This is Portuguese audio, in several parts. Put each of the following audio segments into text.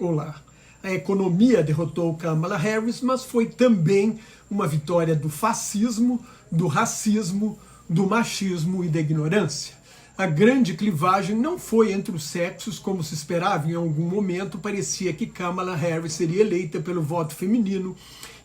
Olá. A economia derrotou Kamala Harris, mas foi também uma vitória do fascismo, do racismo, do machismo e da ignorância. A grande clivagem não foi entre os sexos, como se esperava em algum momento. Parecia que Kamala Harris seria eleita pelo voto feminino,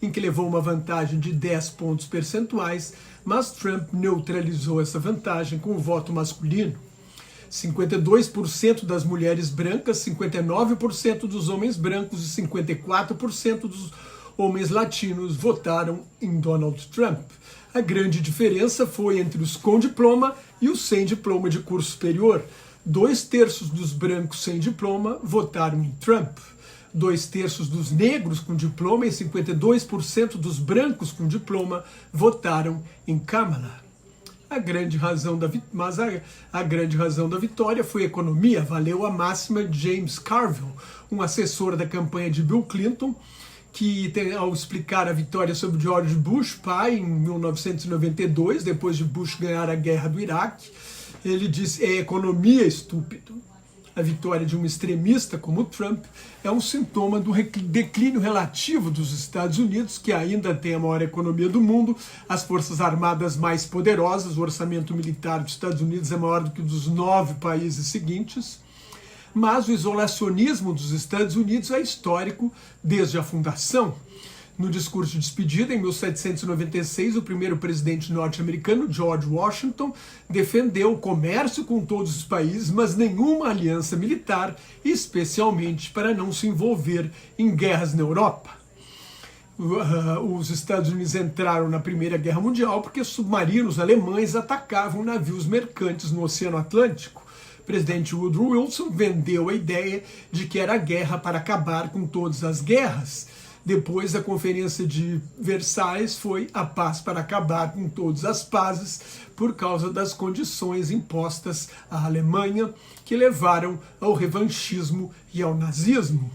em que levou uma vantagem de 10 pontos percentuais, mas Trump neutralizou essa vantagem com o voto masculino. 52% das mulheres brancas, 59% dos homens brancos e 54% dos homens latinos votaram em Donald Trump. A grande diferença foi entre os com diploma e os sem diploma de curso superior. 2/3 dos brancos sem diploma votaram em Trump. 2/3 dos negros com diploma e 52% dos brancos com diploma votaram em Kamala. A grande razão da vitória foi a economia. Valeu a máxima de James Carville, um assessor da campanha de Bill Clinton, que ao explicar a vitória sobre George Bush, pai, em 1992, depois de Bush ganhar a guerra do Iraque, ele disse: é economia, estúpido. A vitória de um extremista como Trump é um sintoma do declínio relativo dos Estados Unidos, que ainda tem a maior economia do mundo, as forças armadas mais poderosas, o orçamento militar dos Estados Unidos é maior do que o dos 9 países seguintes, mas o isolacionismo dos Estados Unidos é histórico desde a fundação. No discurso de despedida, em 1796, o primeiro presidente norte-americano, George Washington, defendeu o comércio com todos os países, mas nenhuma aliança militar, especialmente para não se envolver em guerras na Europa. Os Estados Unidos entraram na Primeira Guerra Mundial porque submarinos alemães atacavam navios mercantes no Oceano Atlântico. O presidente Woodrow Wilson vendeu a ideia de que era a guerra para acabar com todas as guerras. Depois da Conferência de Versalhes foi a paz para acabar com todas as pazes, por causa das condições impostas à Alemanha, que levaram ao revanchismo e ao nazismo.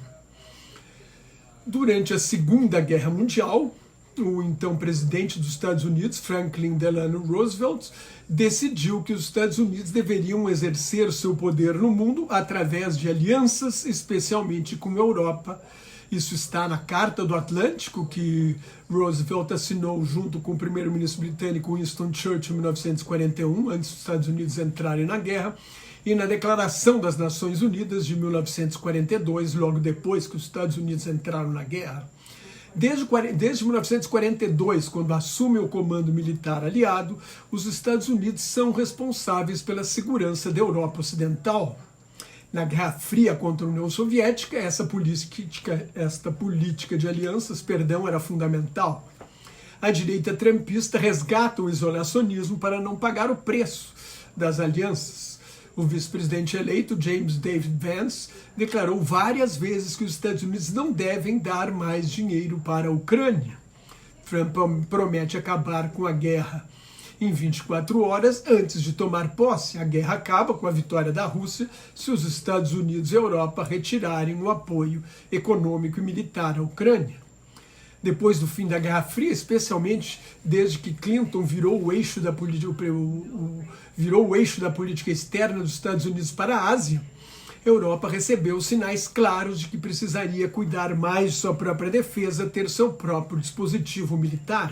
Durante a Segunda Guerra Mundial, o então presidente dos Estados Unidos, Franklin Delano Roosevelt, decidiu que os Estados Unidos deveriam exercer seu poder no mundo através de alianças, especialmente com a Europa. Isso está na Carta do Atlântico, que Roosevelt assinou junto com o primeiro-ministro britânico Winston Churchill em 1941, antes dos Estados Unidos entrarem na guerra, e na Declaração das Nações Unidas de 1942, logo depois que os Estados Unidos entraram na guerra. Desde 1942, quando assume o comando militar aliado, os Estados Unidos são responsáveis pela segurança da Europa Ocidental. Na Guerra Fria contra a União Soviética, esta política de alianças, era fundamental. A direita trumpista resgata o isolacionismo para não pagar o preço das alianças. O vice-presidente eleito, James David Vance, declarou várias vezes que os Estados Unidos não devem dar mais dinheiro para a Ucrânia. Trump promete acabar com a guerra em 24 horas antes de tomar posse. A guerra acaba com a vitória da Rússia se os Estados Unidos e a Europa retirarem o apoio econômico e militar à Ucrânia. Depois do fim da Guerra Fria, especialmente desde que Clinton virou o eixo da política externa dos Estados Unidos para a Ásia, a Europa recebeu sinais claros de que precisaria cuidar mais de sua própria defesa, ter seu próprio dispositivo militar.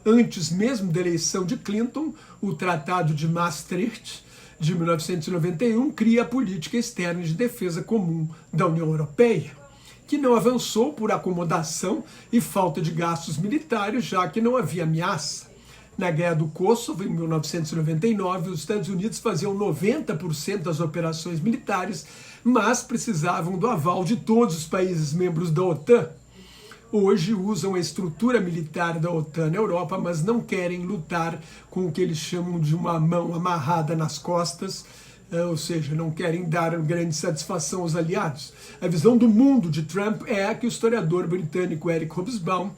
Antes mesmo da eleição de Clinton, o Tratado de Maastricht, de 1991, cria a política externa de defesa comum da União Europeia, que não avançou por acomodação e falta de gastos militares, já que não havia ameaça. Na Guerra do Kosovo, em 1999, os Estados Unidos faziam 90% das operações militares, mas precisavam do aval de todos os países membros da OTAN. Hoje usam a estrutura militar da OTAN na Europa, mas não querem lutar com o que eles chamam de uma mão amarrada nas costas, ou seja, não querem dar grande satisfação aos aliados. A visão do mundo de Trump é a que o historiador britânico Eric Hobsbawm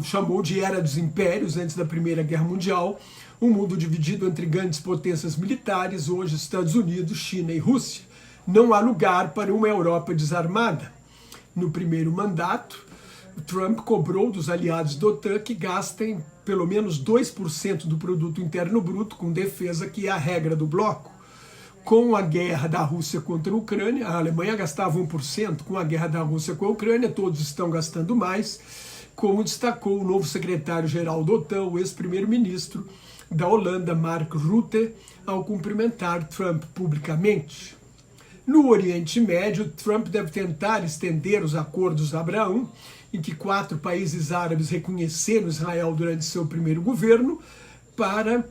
chamou de Era dos Impérios, antes da Primeira Guerra Mundial, um mundo dividido entre grandes potências militares, hoje Estados Unidos, China e Rússia. Não há lugar para uma Europa desarmada. No primeiro mandato, Trump cobrou dos aliados da OTAN que gastem pelo menos 2% do produto interno bruto com defesa, que é a regra do bloco. Com a guerra da Rússia contra a Ucrânia, a Alemanha gastava 1%, com a guerra da Rússia com a Ucrânia, todos estão gastando mais, como destacou o novo secretário-geral da OTAN, o ex-primeiro-ministro da Holanda, Mark Rutte, ao cumprimentar Trump publicamente. No Oriente Médio, Trump deve tentar estender os acordos de Abraão, em que 4 países árabes reconheceram Israel durante seu primeiro governo, para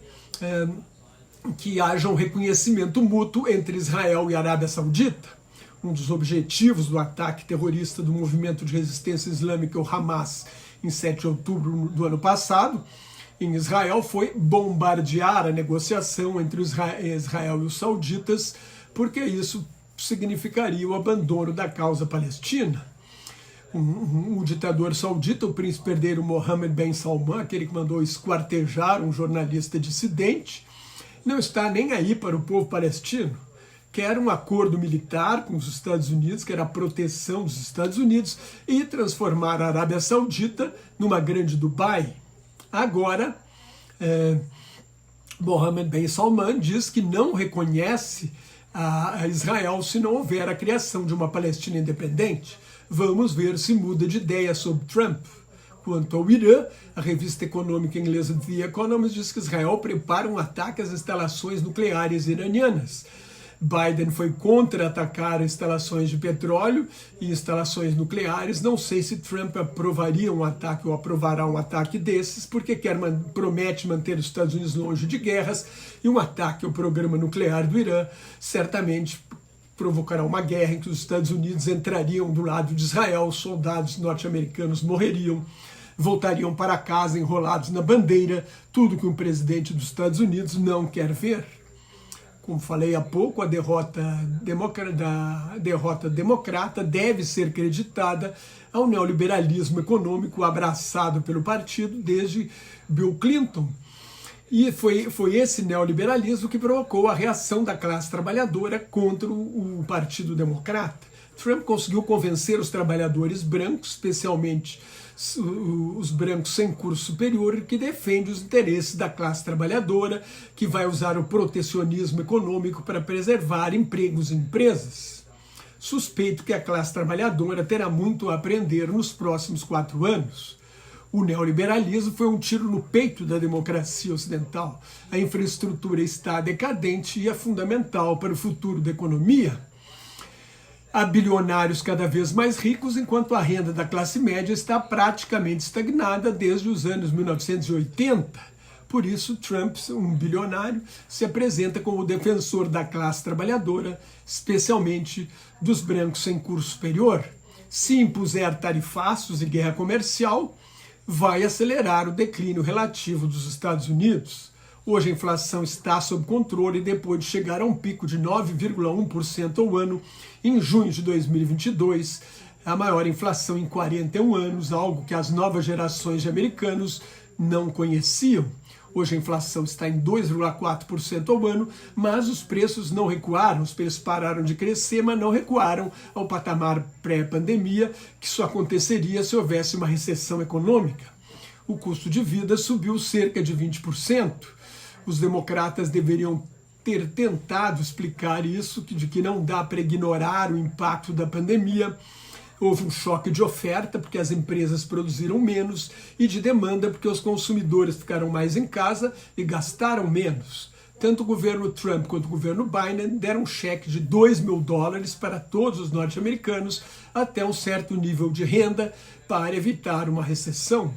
que haja um reconhecimento mútuo entre Israel e a Arábia Saudita. Um dos objetivos do ataque terrorista do movimento de resistência islâmica, o Hamas, em 7 de outubro do ano passado, em Israel, foi bombardear a negociação entre Israel e os sauditas, porque isso significaria o abandono da causa palestina. O ditador saudita, o príncipe herdeiro Mohammed bin Salman, aquele que mandou esquartejar um jornalista dissidente, não está nem aí para o povo palestino. Quer um acordo militar com os Estados Unidos, quer a proteção dos Estados Unidos e transformar a Arábia Saudita numa grande Dubai. Agora, Mohammed bin Salman diz que não reconhece a Israel se não houver a criação de uma Palestina independente. Vamos ver se muda de ideia sobre Trump. Quanto ao Irã, a revista econômica inglesa The Economist diz que Israel prepara um ataque às instalações nucleares iranianas. Biden foi contra atacar instalações de petróleo e instalações nucleares. Não sei se Trump aprovaria um ataque ou aprovará um ataque desses, porque promete manter os Estados Unidos longe de guerras, e um ataque ao programa nuclear do Irã certamente provocará uma guerra em que os Estados Unidos entrariam do lado de Israel, soldados norte-americanos morreriam, voltariam para casa enrolados na bandeira, tudo que um presidente dos Estados Unidos não quer ver. Como falei há pouco, a derrota democrata deve ser creditada ao neoliberalismo econômico abraçado pelo partido desde Bill Clinton. E foi esse neoliberalismo que provocou a reação da classe trabalhadora contra o Partido Democrata. Trump conseguiu convencer os trabalhadores brancos, especialmente os brancos sem curso superior, que defende os interesses da classe trabalhadora, que vai usar o protecionismo econômico para preservar empregos e empresas. Suspeito que a classe trabalhadora terá muito a aprender nos próximos 4 anos. O neoliberalismo foi um tiro no peito da democracia ocidental. A infraestrutura está decadente e é fundamental para o futuro da economia. Há bilionários cada vez mais ricos, enquanto a renda da classe média está praticamente estagnada desde os anos 1980. Por isso, Trump, um bilionário, se apresenta como o defensor da classe trabalhadora, especialmente dos brancos sem curso superior. Se impuser tarifaços e guerra comercial, vai acelerar o declínio relativo dos Estados Unidos. Hoje a inflação está sob controle depois de chegar a um pico de 9,1% ao ano em junho de 2022, a maior inflação em 41 anos, algo que as novas gerações de americanos não conheciam. Hoje a inflação está em 2,4% ao ano, mas os preços não recuaram, os preços pararam de crescer, mas não recuaram ao patamar pré-pandemia, que só aconteceria se houvesse uma recessão econômica. O custo de vida subiu cerca de 20%. Os democratas deveriam ter tentado explicar isso, de que não dá para ignorar o impacto da pandemia. Houve um choque de oferta, porque as empresas produziram menos, e de demanda, porque os consumidores ficaram mais em casa e gastaram menos. Tanto o governo Trump quanto o governo Biden deram um cheque de $2.000 para todos os norte-americanos até um certo nível de renda para evitar uma recessão.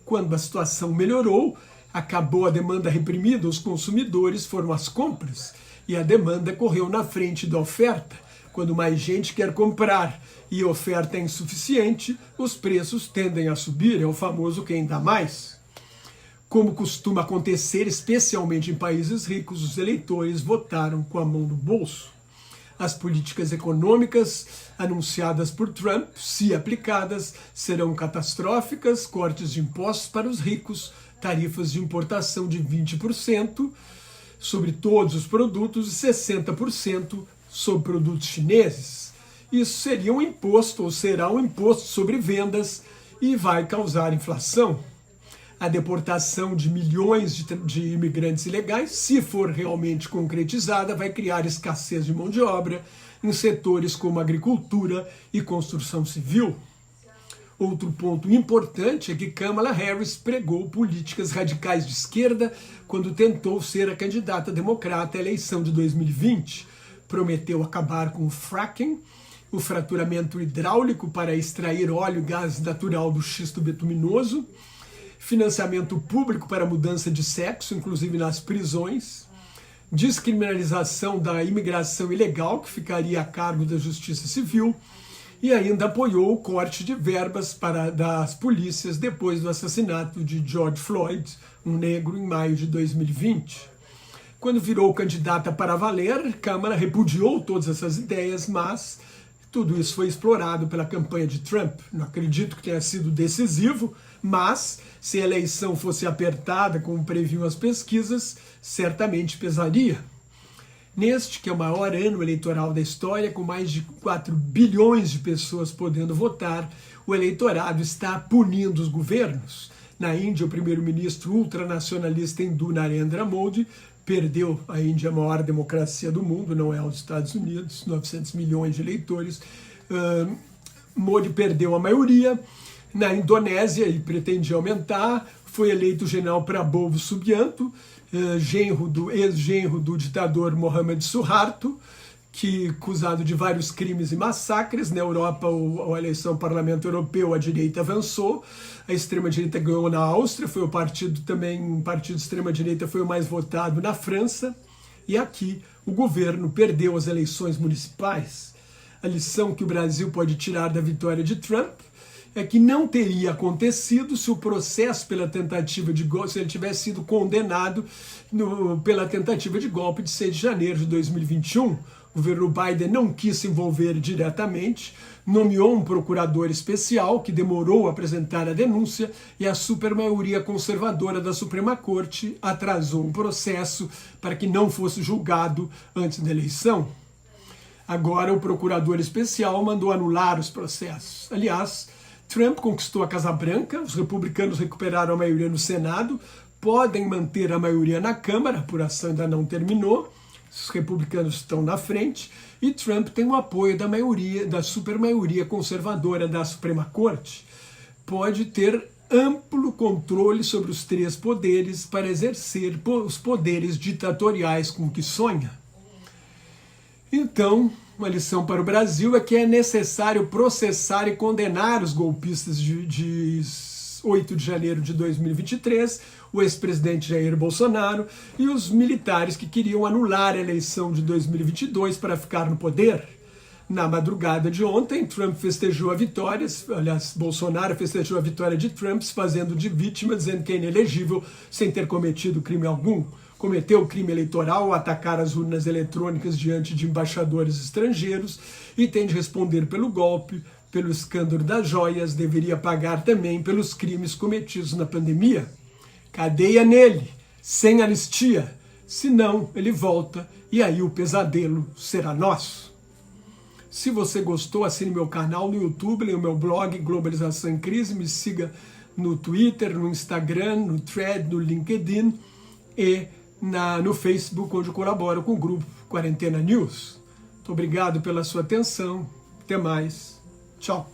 Quando a situação melhorou, acabou a demanda reprimida, os consumidores foram às compras e a demanda correu na frente da oferta. Quando mais gente quer comprar e a oferta é insuficiente, os preços tendem a subir, é o famoso quem dá mais. Como costuma acontecer, especialmente em países ricos, os eleitores votaram com a mão no bolso. As políticas econômicas anunciadas por Trump, se aplicadas, serão catastróficas: cortes de impostos para os ricos, tarifas de importação de 20% sobre todos os produtos e 60% sobre produtos chineses. Isso seria um imposto, ou será um imposto sobre vendas, e vai causar inflação. a deportação de milhões de imigrantes ilegais, se for realmente concretizada, vai criar escassez de mão de obra em setores como agricultura e construção civil. Outro ponto importante é que Kamala Harris pregou políticas radicais de esquerda quando tentou ser a candidata democrata à eleição de 2020. Prometeu acabar com o fracking, o fraturamento hidráulico para extrair óleo e gás natural do xisto betuminoso, financiamento público para mudança de sexo, inclusive nas prisões, descriminalização da imigração ilegal, que ficaria a cargo da Justiça Civil, e ainda apoiou o corte de verbas das polícias depois do assassinato de George Floyd, um negro, em maio de 2020. Quando virou candidata para valer, Kamala repudiou todas essas ideias, mas tudo isso foi explorado pela campanha de Trump. Não acredito que tenha sido decisivo, mas se a eleição fosse apertada, como previam as pesquisas, certamente pesaria. Neste, que é o maior ano eleitoral da história, com mais de 4 bilhões de pessoas podendo votar, o eleitorado está punindo os governos. Na Índia, o primeiro-ministro ultranacionalista hindu Narendra Modi perdeu. A Índia é a maior democracia do mundo, não é os Estados Unidos, 900 milhões de eleitores. Modi perdeu a maioria. Na Indonésia, e pretendia aumentar, foi eleito o general Prabowo Subianto, ex-genro do ditador Mohamed Suharto, que acusado de vários crimes e massacres. Na Europa, a eleição ao Parlamento Europeu, a direita avançou, a extrema-direita ganhou na Áustria, foi o partido de extrema-direita foi o mais votado na França, e aqui o governo perdeu as eleições municipais. A lição que o Brasil pode tirar da vitória de Trump é que não teria acontecido se o processo pela tentativa de golpe, se ele tivesse sido condenado pela tentativa de golpe de 6 de janeiro de 2021. O governo Biden não quis se envolver diretamente, nomeou um procurador especial que demorou a apresentar a denúncia e a supermaioria conservadora da Suprema Corte atrasou o processo para que não fosse julgado antes da eleição. Agora o procurador especial mandou anular os processos. Aliás, Trump conquistou a Casa Branca, os republicanos recuperaram a maioria no Senado, podem manter a maioria na Câmara, a apuração ainda não terminou, os republicanos estão na frente, e Trump tem o apoio da maioria, da supermaioria conservadora da Suprema Corte. Pode ter amplo controle sobre os 3 poderes para exercer os poderes ditatoriais com que sonha. Então, uma lição para o Brasil é que é necessário processar e condenar os golpistas de 8 de janeiro de 2023, o ex-presidente Jair Bolsonaro e os militares que queriam anular a eleição de 2022 para ficar no poder. Na madrugada de ontem, Trump festejou a vitória, aliás, Bolsonaro festejou a vitória de Trump, se fazendo de vítima, dizendo que é inelegível sem ter cometido crime algum. Cometeu crime eleitoral ao atacar as urnas eletrônicas diante de embaixadores estrangeiros e tem de responder pelo golpe, pelo escândalo das joias, deveria pagar também pelos crimes cometidos na pandemia. Cadeia nele, sem anistia, senão ele volta e aí o pesadelo será nosso. Se você gostou, assine meu canal no YouTube, leia o meu blog Globalização em Crise, me siga no Twitter, no Instagram, no Thread, no LinkedIn e no Facebook, onde eu colaboro com o grupo Quarentena News. Muito obrigado pela sua atenção. Até mais. Tchau.